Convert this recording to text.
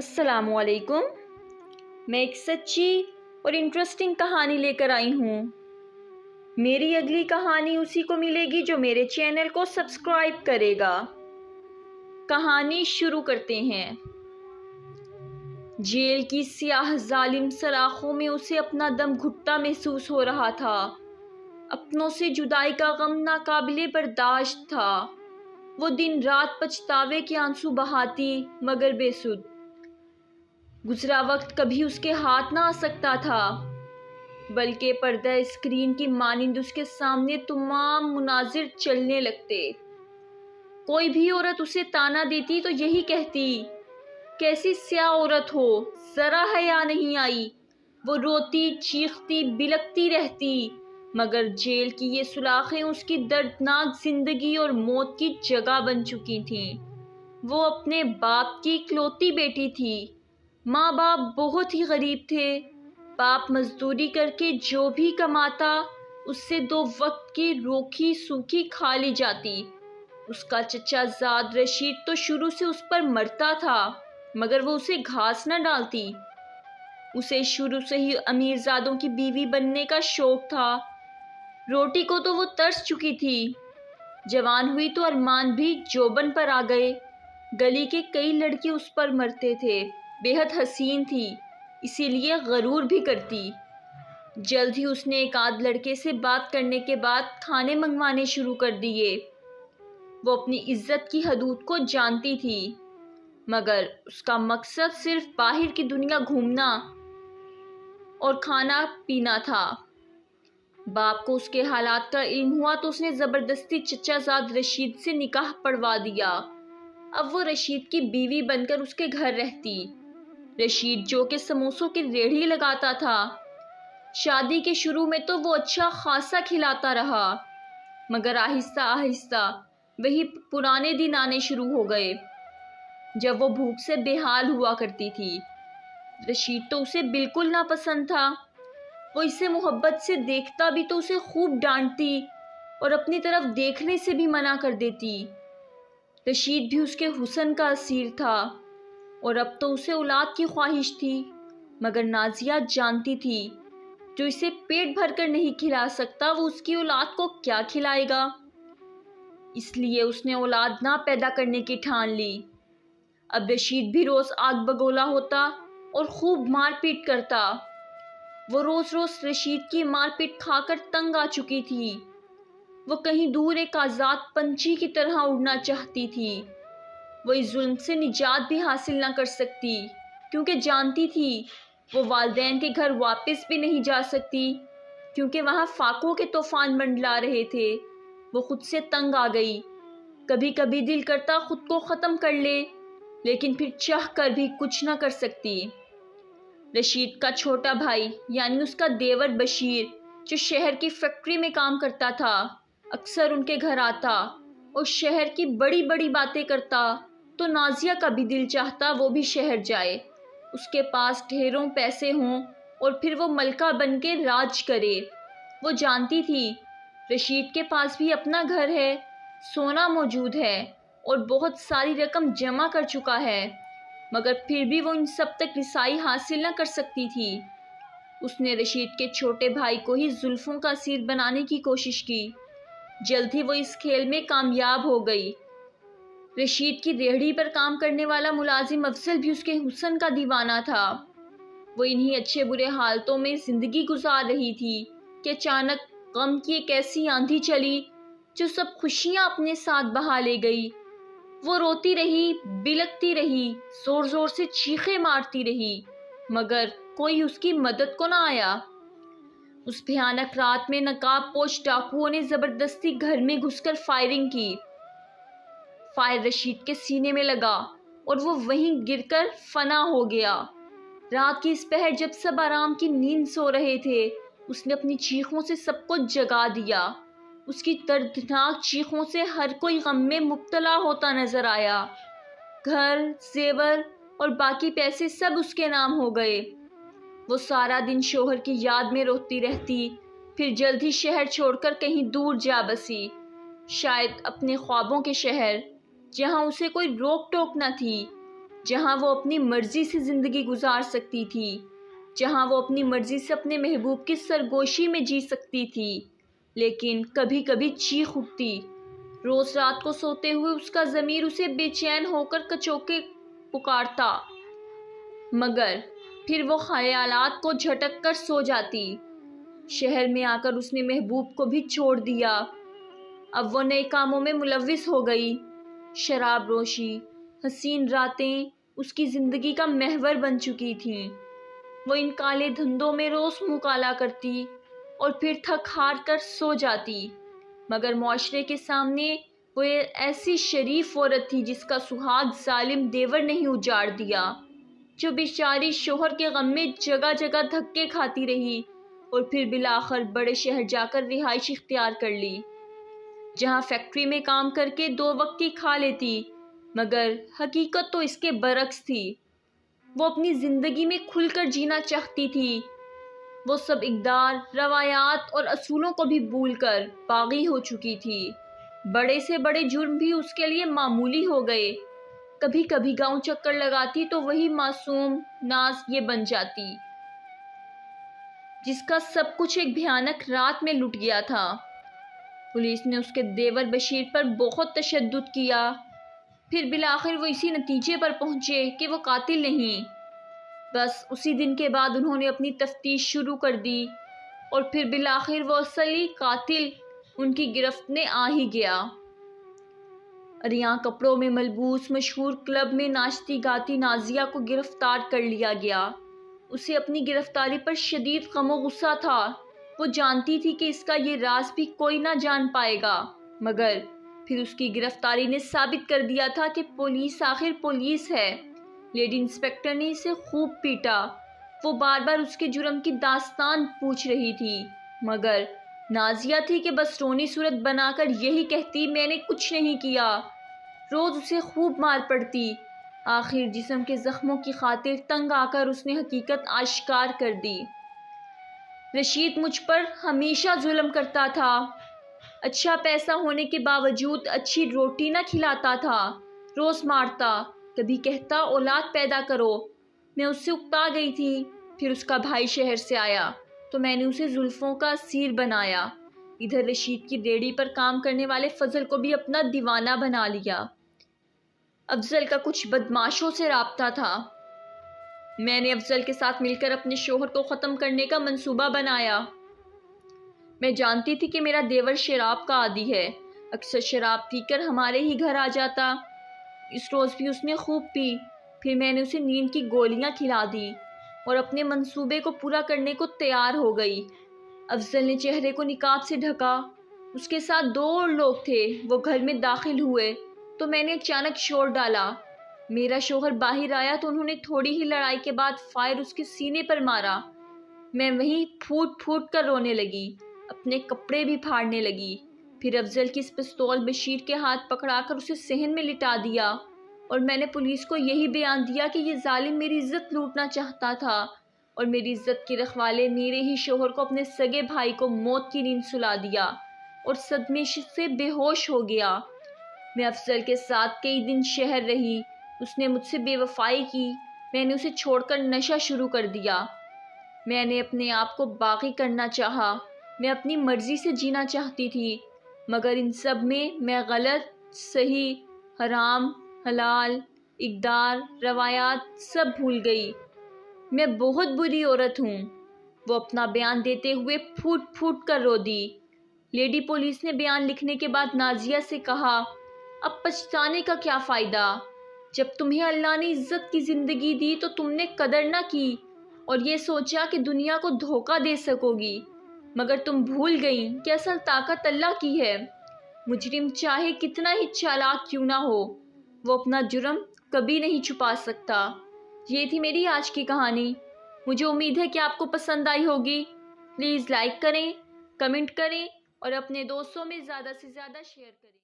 السلام علیکم۔ میں ایک سچی اور انٹرسٹنگ کہانی لے کر آئی ہوں۔ میری اگلی کہانی اسی کو ملے گی جو میرے چینل کو سبسکرائب کرے گا۔ کہانی شروع کرتے ہیں۔ جیل کی سیاہ ظالم سلاخوں میں اسے اپنا دم گھٹتا محسوس ہو رہا تھا۔ اپنوں سے جدائی کا غم ناقابل برداشت تھا۔ وہ دن رات پچھتاوے کے آنسو بہاتی مگر بے سود۔ گزرا وقت کبھی اس کے ہاتھ نہ آ سکتا تھا، بلکہ پردہ اسکرین کی مانند اس کے سامنے تمام مناظر چلنے لگتے۔ کوئی بھی عورت اسے تانا دیتی تو یہی کہتی، کیسی سیاہ عورت ہو، ذرا حیا نہیں آئی۔ وہ روتی چیختی بلکتی رہتی، مگر جیل کی یہ سلاخیں اس کی دردناک زندگی اور موت کی جگہ بن چکی تھیں۔ وہ اپنے باپ کی اکلوتی بیٹی تھی۔ ماں باپ بہت ہی غریب تھے۔ باپ مزدوری کر کے جو بھی کماتا اس سے 2 وقت کی روکھی سوکھی کھا لی جاتی۔ اس کا چچا زاد رشید تو شروع سے اس پر مرتا تھا، مگر وہ اسے گھاس نہ ڈالتی۔ اسے شروع سے ہی امیر زادوں کی بیوی بننے کا شوق تھا۔ روٹی کو تو وہ ترس چکی تھی۔ جوان ہوئی تو ارمان بھی جوبن پر آ گئے۔ گلی کے کئی لڑکے اس پر مرتے تھے۔ بے حد حسین تھی، اسی لیے غرور بھی کرتی۔ جلد ہی اس نے ایک آدھ لڑکے سے بات کرنے کے بعد کھانے منگوانے شروع کر دیے۔ وہ اپنی عزت کی حدود کو جانتی تھی، مگر اس کا مقصد صرف باہر کی دنیا گھومنا اور کھانا پینا تھا۔ باپ کو اس کے حالات کا علم ہوا تو اس نے زبردستی چچا زاد رشید سے نکاح پڑھوا دیا۔ اب وہ رشید کی بیوی بن کر اس کے گھر رہتی۔ رشید جو کہ سموسوں کی ریڑھی لگاتا تھا، شادی کے شروع میں تو وہ اچھا خاصا کھلاتا رہا، مگر آہستہ آہستہ وہی پرانے دن آنے شروع ہو گئے جب وہ بھوک سے بے حال ہوا کرتی تھی۔ رشید تو اسے بالکل ناپسند تھا۔ وہ اسے محبت سے دیکھتا بھی تو اسے خوب ڈانٹتی اور اپنی طرف دیکھنے سے بھی منع کر دیتی۔ رشید بھی اس کے حسن کا اسیر تھا اور اب تو اسے اولاد کی خواہش تھی، مگر نازیہ جانتی تھی جو اسے پیٹ بھر کر نہیں کھلا سکتا وہ اس کی اولاد کو کیا کھلائے گا۔ اس لیے اس نے اولاد نہ پیدا کرنے کی ٹھان لی۔ اب رشید بھی روز آگ بگولا ہوتا اور خوب مار پیٹ کرتا۔ وہ روز روز رشید کی مار پیٹ کھا کر تنگ آ چکی تھی۔ وہ کہیں دور ایک آزاد پنچھی کی طرح اڑنا چاہتی تھی۔ وہ اس ظلم سے نجات بھی حاصل نہ کر سکتی، کیونکہ جانتی تھی وہ والدین کے گھر واپس بھی نہیں جا سکتی، کیونکہ وہاں فاقوں کے طوفان منڈلا رہے تھے۔ وہ خود سے تنگ آ گئی۔ کبھی کبھی دل کرتا خود کو ختم کر لے، لیکن پھر چاہ کر بھی کچھ نہ کر سکتی۔ رشید کا چھوٹا بھائی یعنی اس کا دیور بشیر، جو شہر کی فیکٹری میں کام کرتا تھا، اکثر ان کے گھر آتا اور شہر کی بڑی بڑی باتیں کرتا تو نازیہ کا بھی دل چاہتا وہ بھی شہر جائے، اس کے پاس ڈھیروں پیسے ہوں اور پھر وہ ملکہ بن کے راج کرے۔ وہ جانتی تھی رشید کے پاس بھی اپنا گھر ہے، سونا موجود ہے اور بہت ساری رقم جمع کر چکا ہے، مگر پھر بھی وہ ان سب تک رسائی حاصل نہ کر سکتی تھی۔ اس نے رشید کے چھوٹے بھائی کو ہی زلفوں کا اسیر بنانے کی کوشش کی۔ جلد ہی وہ اس کھیل میں کامیاب ہو گئی۔ رشید کی ریہڑی پر کام کرنے والا ملازم افضل بھی اس کے حسن کا دیوانہ تھا۔ وہ انہی اچھے برے حالتوں میں زندگی گزار رہی تھی کہ اچانک غم کی ایک ایسی آندھی چلی جو سب خوشیاں اپنے ساتھ بہا لے گئی۔ وہ روتی رہی، بلکتی رہی، زور زور سے چیخیں مارتی رہی، مگر کوئی اس کی مدد کو نہ آیا۔ اس بھیانک رات میں نقاب پوش ڈاکوؤں نے زبردستی گھر میں گھس کر فائرنگ کی۔ فائر رشید کے سینے میں لگا اور وہ وہیں گر کر فنا ہو گیا۔ رات کی اس پہر جب سب آرام کی نیند سو رہے تھے، اس نے اپنی چیخوں سے سب کو جگا دیا۔ اس کی دردناک چیخوں سے ہر کوئی غم میں مبتلا ہوتا نظر آیا۔ گھر، زیور اور باقی پیسے سب اس کے نام ہو گئے۔ وہ سارا دن شوہر کی یاد میں روتی رہتی، پھر جلد ہی شہر چھوڑ کر کہیں دور جا بسی، شاید اپنے خوابوں کے شہر، جہاں اسے کوئی روک ٹوک نہ تھی۔ جہاں وہ اپنی مرضی سے زندگی گزار سکتی تھی، جہاں وہ اپنی مرضی سے اپنے محبوب کی سرگوشی میں جی سکتی تھی، لیکن کبھی کبھی چیخ اٹھتی۔ روز رات کو سوتے ہوئے اس کا ضمیر اسے بے چین ہو کر کچوکے پکارتا، مگر پھر وہ خیالات کو جھٹک کر سو جاتی۔ شہر میں آ کر اس نے محبوب کو بھی چھوڑ دیا۔ اب وہ نئے کاموں میں ملوث ہو گئی۔ شراب نوشی، حسین راتیں اس کی زندگی کا محور بن چکی تھیں۔ وہ ان کالے دھندوں میں روز منہ کالا کرتی اور پھر تھک ہار کر سو جاتی، مگر معاشرے کے سامنے وہ ایسی شریف عورت تھی جس کا سہاگ ظالم دیور نہیں اجاڑ دیا، جو بیچاری شوہر کے غم میں جگہ جگہ دھکے کھاتی رہی اور پھر بالآخر بڑے شہر جا کر رہائش اختیار کر لی، جہاں فیکٹری میں کام کر کے 2 وقت کی کھا لیتی، مگر حقیقت تو اس کے برعکس تھی۔ وہ اپنی زندگی میں کھل کر جینا چاہتی تھی۔ وہ سب اقدار، روایات اور اصولوں کو بھی بھول کر باغی ہو چکی تھی۔ بڑے سے بڑے جرم بھی اس کے لیے معمولی ہو گئے۔ کبھی کبھی گاؤں چکر لگاتی تو وہی معصوم ناز یہ بن جاتی جس کا سب کچھ ایک بھیانک رات میں لٹ گیا تھا۔ پولیس نے اس کے دیور بشیر پر بہت تشدد کیا، پھر بالآخر وہ اسی نتیجے پر پہنچے کہ وہ قاتل نہیں۔ بس اسی دن کے بعد انہوں نے اپنی تفتیش شروع کر دی اور پھر بالآخر وہ اصلی قاتل ان کی گرفت میں آ ہی گیا۔ عریاں کپڑوں میں ملبوس مشہور کلب میں ناچتی گاتی نازیہ کو گرفتار کر لیا گیا۔ اسے اپنی گرفتاری پر شدید غم و غصہ تھا۔ وہ جانتی تھی کہ اس کا یہ راز بھی کوئی نہ جان پائے گا، مگر پھر اس کی گرفتاری نے ثابت کر دیا تھا کہ پولیس آخر پولیس ہے۔ لیڈی انسپکٹر نے اسے خوب پیٹا۔ وہ بار بار اس کے جرم کی داستان پوچھ رہی تھی، مگر نازیہ تھی کہ بس رونی صورت بنا کر یہی کہتی، میں نے کچھ نہیں کیا۔ روز اسے خوب مار پڑتی۔ آخر جسم کے زخموں کی خاطر تنگ آ کر اس نے حقیقت آشکار کر دی۔ رشید مجھ پر ہمیشہ ظلم کرتا تھا۔ اچھا پیسہ ہونے کے باوجود اچھی روٹی نہ کھلاتا تھا، روز مارتا، کبھی کہتا اولاد پیدا کرو۔ میں اس سے اکتا گئی تھی۔ پھر اس کا بھائی شہر سے آیا تو میں نے اسے زلفوں کا اسیر بنایا۔ ادھر رشید کی ریڑھی پر کام کرنے والے فضل کو بھی اپنا دیوانہ بنا لیا۔ افضل کا کچھ بدماشوں سے رابطہ تھا۔ میں نے افضل کے ساتھ مل کر اپنے شوہر کو ختم کرنے کا منصوبہ بنایا۔ میں جانتی تھی کہ میرا دیور شراب کا عادی ہے، اکثر شراب پی کر ہمارے ہی گھر آ جاتا۔ اس روز بھی اس نے خوب پی۔ پھر میں نے اسے نیند کی گولیاں کھلا دی اور اپنے منصوبے کو پورا کرنے کو تیار ہو گئی۔ افضل نے چہرے کو نقاب سے ڈھکا۔ اس کے ساتھ 2 اور لوگ تھے۔ وہ گھر میں داخل ہوئے تو میں نے اچانک شور ڈالا۔ میرا شوہر باہر آیا تو انہوں نے تھوڑی ہی لڑائی کے بعد فائر اس کے سینے پر مارا۔ میں وہیں پھوٹ پھوٹ کر رونے لگی، اپنے کپڑے بھی پھاڑنے لگی۔ پھر افضل کی اس پستول بشیر کے ہاتھ پکڑا کر اسے صحن میں لٹا دیا اور میں نے پولیس کو یہی بیان دیا کہ یہ ظالم میری عزت لوٹنا چاہتا تھا اور میری عزت کے رکھوالے میرے ہی شوہر کو اپنے سگے بھائی کو موت کی نیند سلا دیا اور صدمے سے بے ہوش ہو گیا۔ میں افضل کے ساتھ کئی دن شہر رہی۔ اس نے مجھ سے بے وفائی کی۔ میں نے اسے چھوڑ کر نشہ شروع کر دیا۔ میں نے اپنے آپ کو باغی کرنا چاہا۔ میں اپنی مرضی سے جینا چاہتی تھی، مگر ان سب میں غلط، صحیح، حرام، حلال، اقدار، روایات سب بھول گئی۔ میں بہت بری عورت ہوں۔ وہ اپنا بیان دیتے ہوئے پھوٹ پھوٹ کر رو دی۔ لیڈی پولیس نے بیان لکھنے کے بعد نازیہ سے کہا، اب پچھتانے کا کیا فائدہ؟ جب تمہیں اللہ نے عزت کی زندگی دی تو تم نے قدر نہ کی اور یہ سوچا کہ دنیا کو دھوکہ دے سکو گی، مگر تم بھول گئیں کہ اصل طاقت اللہ کی ہے۔ مجرم چاہے کتنا ہی چالاک کیوں نہ ہو، وہ اپنا جرم کبھی نہیں چھپا سکتا۔ یہ تھی میری آج کی کہانی۔ مجھے امید ہے کہ آپ کو پسند آئی ہوگی۔ پلیز لائک کریں، کمنٹ کریں اور اپنے دوستوں میں زیادہ سے زیادہ شیئر کریں۔